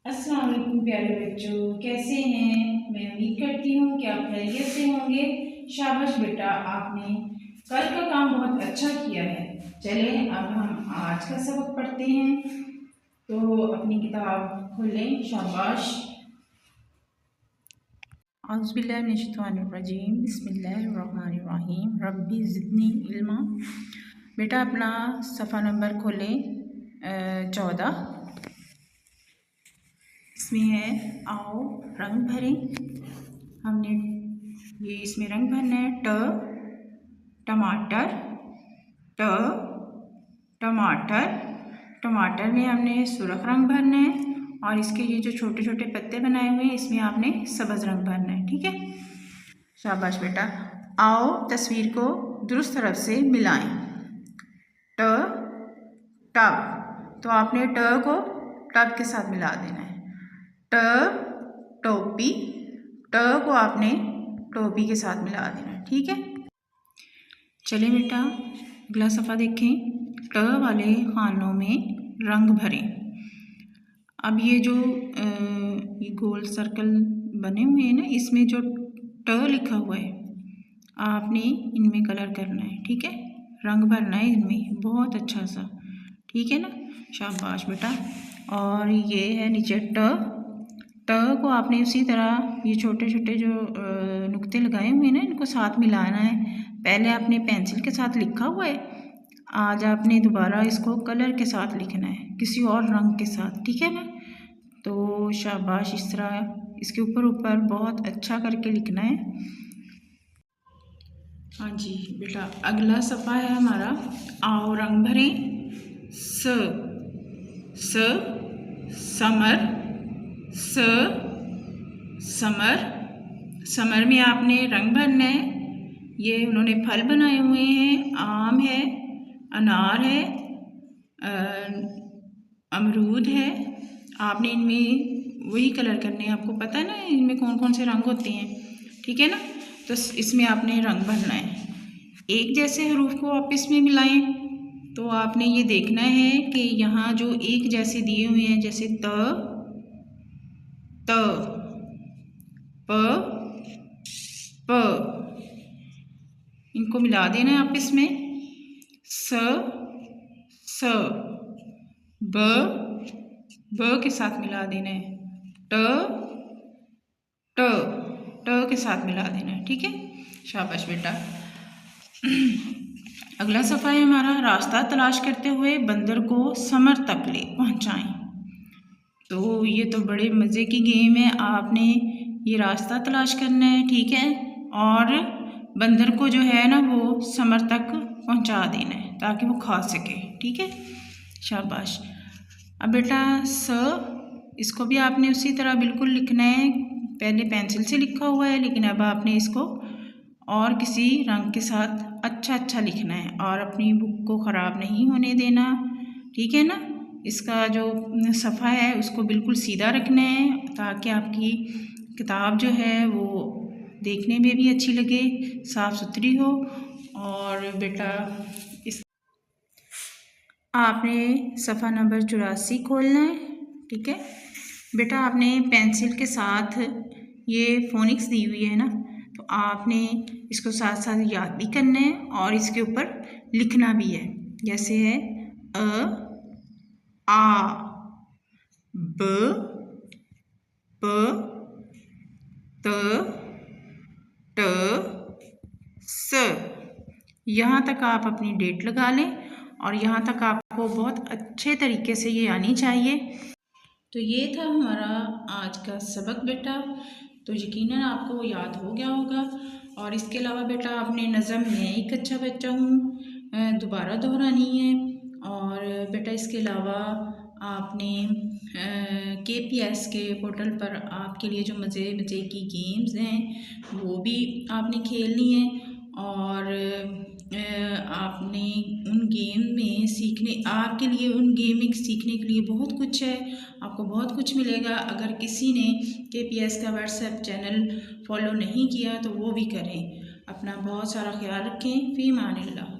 अस्सलाम वालेकुम प्यारे बच्चों, कैसे हैं। मैं उम्मीद करती हूँ कि आप खैरियत से होंगे। शाबाश बेटा, आपने कल का काम बहुत अच्छा किया है। चलें अब हम आज का सबक पढ़ते हैं। तो अपनी किताब खोलें। शाबाश। औज़ुबिल्लाहिमिनश्शैतानिर्रजीम, बिस्मिल्लाहिर्रहमानिर्रहीम, रब्बी ज़िदनी इल्मा। बेटा अपना सफ़ा नंबर खोलें 14। इसमें है आओ रंग भरें। हमने ये इसमें रंग भरना है। टमाटर, टमाटर। टमाटर में हमने सुर्ख रंग भरना है और इसके ये जो छोटे छोटे पत्ते बनाए हुए हैं इसमें आपने सब्ज़ रंग भरना है। ठीक है, शाबाश बेटा। आओ तस्वीर को दुरुस्त तरफ से मिलाएं। टब, तो आपने को टब के साथ मिला देना है। टोपी, को आपने टोपी के साथ मिला देना है। ठीक है, चलिए बेटा अगला सफ़ा देखें। वाले खानों में रंग भरें। अब ये जो ये गोल सर्कल बने हुए हैं ना, इसमें जो लिखा हुआ है आपने इनमें कलर करना है। ठीक है, रंग भरना है इनमें बहुत अच्छा सा। ठीक है ना, शाबाश बेटा। और ये है नीचे को आपने उसी तरह ये छोटे छोटे जो नुक्ते लगाए हुए हैं ना, इनको साथ मिलाना है। पहले आपने पेंसिल के साथ लिखा हुआ है, आज आपने दोबारा इसको कलर के साथ लिखना है, किसी और रंग के साथ। ठीक है ना, तो शाबाश, इस तरह इसके ऊपर ऊपर बहुत अच्छा करके लिखना है। हाँ जी बेटा, अगला सफ़ा है हमारा आओ रंग भरें। Summer, summer. समर में आपने रंग भरना है। ये उन्होंने फल बनाए हुए हैं, आम है, अनार है, अमरूद है। आपने इनमें वही कलर करने हैं, आपको पता है ना इनमें कौन कौन से रंग होते हैं। ठीक है ना, तो इसमें आपने रंग भरना है। एक जैसे हरूफ को आप इसमें मिलाएं तो आपने ये देखना है कि यहाँ जो एक जैसे दिए हुए हैं, जैसे प, इनको मिला देना है आपस में। ब के साथ मिला देना है। ट के साथ मिला देना है। ठीक है, शाबाश बेटा। अगला सफ़ा है हमारा रास्ता तलाश करते हुए बंदर को समर तक ले पहुंचाएं। तो ये तो बड़े मज़े की गेम है। आपने ये रास्ता तलाश करना है, ठीक है, और बंदर को जो है ना वो समर तक पहुंचा देना है ताकि वो खा सके। ठीक है, शाबाश। अब बेटा इसको भी आपने उसी तरह बिल्कुल लिखना है। पहले पेंसिल से लिखा हुआ है, लेकिन अब आपने इसको और किसी रंग के साथ अच्छा लिखना है और अपनी बुक को ख़राब नहीं होने देना। ठीक है ना, इसका जो सफ़ा है उसको बिल्कुल सीधा रखना है ताकि आपकी किताब जो है वो देखने में भी अच्छी लगे, साफ़ सुथरी हो। और बेटा इस आपने सफ़ा नंबर 84 खोलना है। ठीक है बेटा, आपने पेंसिल के साथ ये फोनिक्स दी हुई है ना, तो आपने इसको साथ साथ याद भी करना है और इसके ऊपर लिखना भी है। जैसे है आ, ब, प, त, ट, स। यहाँ तक आप अपनी डेट लगा लें और यहाँ तक आपको बहुत अच्छे तरीके से ये आनी चाहिए। तो ये था हमारा आज का सबक बेटा। तो यकीनन आपको याद हो गया होगा। और इसके अलावा बेटा आपने नज़म मैं एक अच्छा बच्चा हूँ दोबारा दोहरानी है। और बेटा इसके अलावा आपने KPS के पोर्टल पर आपके लिए जो मज़े की गेम्स हैं वो भी आपने खेलनी है। और आपने उन गेम में आपके लिए उन गेमिंग सीखने के लिए बहुत कुछ है, आपको बहुत कुछ मिलेगा। अगर किसी ने KPS का व्हाट्सएप चैनल फॉलो नहीं किया तो वो भी करें। अपना बहुत सारा ख्याल रखें। फ़ी अमानिल्लाह।